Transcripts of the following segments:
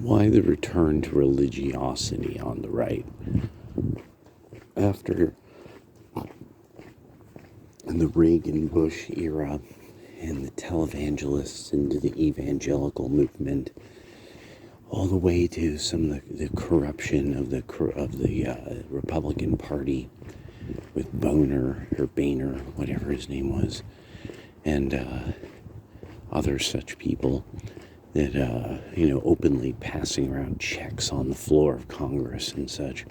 Why the return to religiosity on the right? After the Reagan-Bush era and the televangelists into the evangelical movement, all the way to some of the corruption of the Republican Party with Boehner, whatever his name was, and other such people that, openly passing around checks on the floor of Congress and such.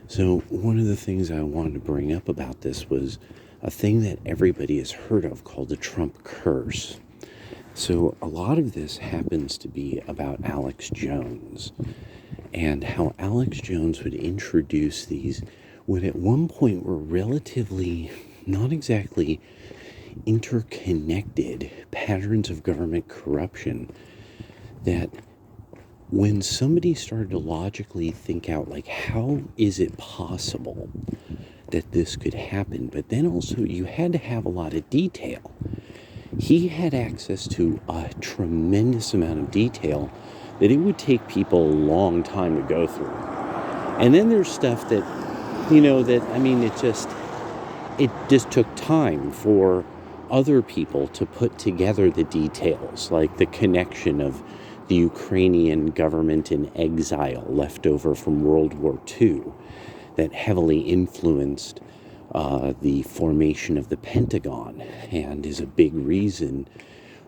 So one of the things I wanted to bring up about this was a thing that everybody has heard of called the Trump curse. So a lot of this happens to be about Alex Jones and how Alex Jones would introduce these, what at one point were relatively, not exactly interconnected patterns of government corruption, that when somebody started to logically think out, like, how is it possible that this could happen? But then also you had to have a lot of detail. He had access to a tremendous amount of detail that it would take people a long time to go through. And then there's stuff that, it just took time for other people to put together the details, like the connection of the Ukrainian government in exile left over from World War II that heavily influenced the formation of the Pentagon and is a big reason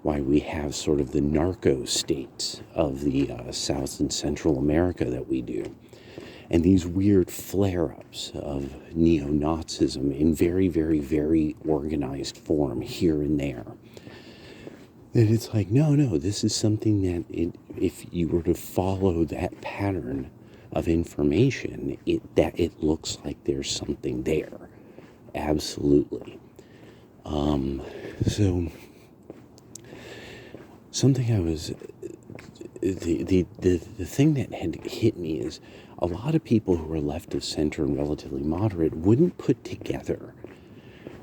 why we have sort of the narco states of the South and Central America that we do. And these weird flare-ups of neo-Nazism in very, very, very organized form here and there. And it's like, no, this is something that if you were to follow that pattern of information, it looks like there's something there. Absolutely. So something I was, the thing that had hit me is a lot of people who are left of center and relatively moderate wouldn't put together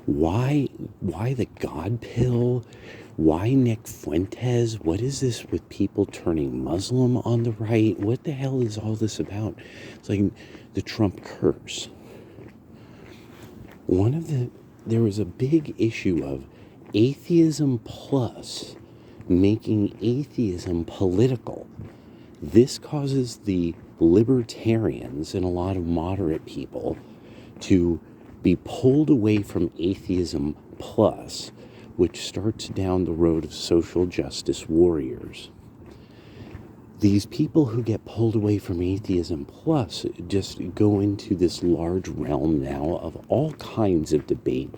why the God pill? Why Nick Fuentes? What is this with people turning Muslim on the right? What the hell is all this about? It's like the Trump curse. There was a big issue of atheism plus making atheism political. This causes the libertarians and a lot of moderate people to be pulled away from atheism plus, which starts down the road of social justice warriors. These people who get pulled away from atheism plus just go into this large realm now of all kinds of debate,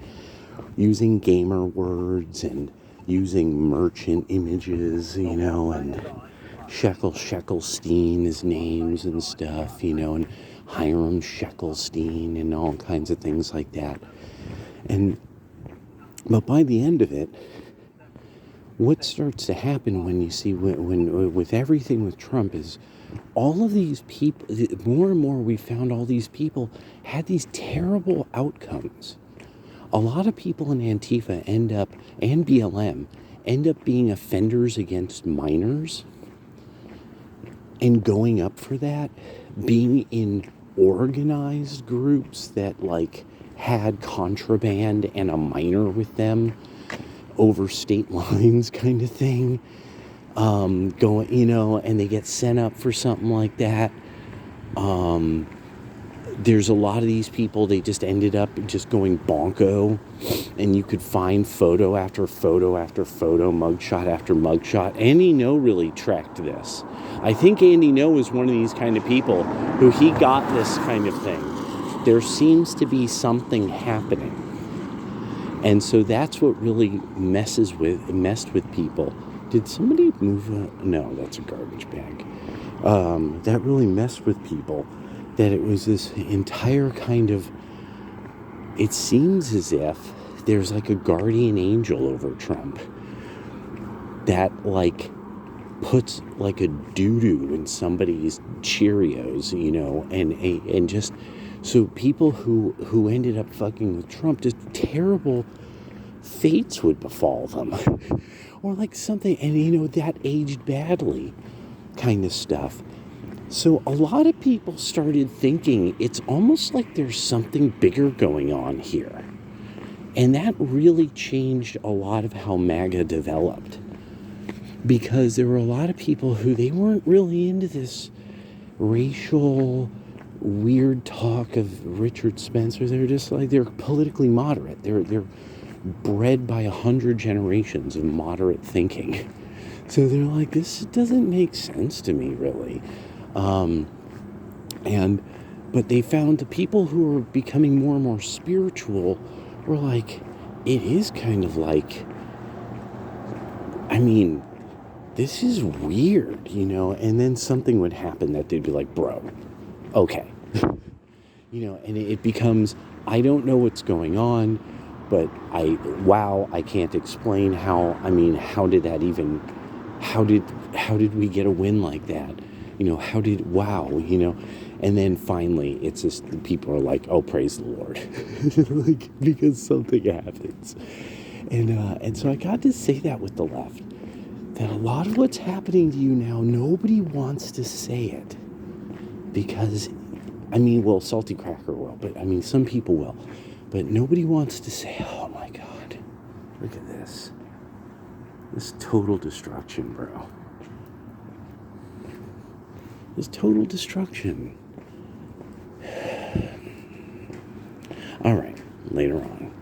using gamer words and using merchant images, and Sheckelstein as names and stuff, and Hiram Sheckelstein and all kinds of things like that. But by the end of it, what starts to happen when you see, when with everything with Trump is all of these people, more and more we found all these people had these terrible outcomes. A lot of people in Antifa and BLM end up being offenders against minors and going up for that, being in organized groups that had contraband and a minor with them over state lines kind of thing, and they get sent up for something like that. There's a lot of these people, they just ended up just going bonko, and you could find photo after photo after photo, mugshot after mugshot. Andy No really tracked this. I think Andy No is one of these kind of people who he got this kind of thing. There seems to be something happening. And so that's what really messed with people. Did somebody move no, that's a garbage bag. That really messed with people. That it was this entire kind of, it seems as if there's like a guardian angel over Trump that puts like a doo-doo in somebody's Cheerios, and just, so people who ended up fucking with Trump, just terrible fates would befall them. Or something, and that aged badly. kind of stuff. So a lot of people started thinking it's almost like there's something bigger going on here. And that really changed a lot of how MAGA developed. Because there were a lot of people who they weren't really into this racial weird talk of Richard Spencer. They're just like, they're politically moderate. They're bred by 100 generations of moderate thinking. So they're like, this doesn't make sense to me, really. But they found the people who were becoming more and more spiritual were like, it is kind of like, I mean, this is weird, and then something would happen that they'd be like, bro, okay. And it becomes, I don't know what's going on, but I can't explain how did that even, how did we get a win like that? And then finally it's just, the people are like, oh, praise the Lord. Like, because something happens. And so I got to say that with the left, that a lot of what's happening to you now, nobody wants to say it. Because, Salty Cracker will, but some people will. But nobody wants to say, oh my God, look at this. This total destruction, bro. This total destruction. All right, later on.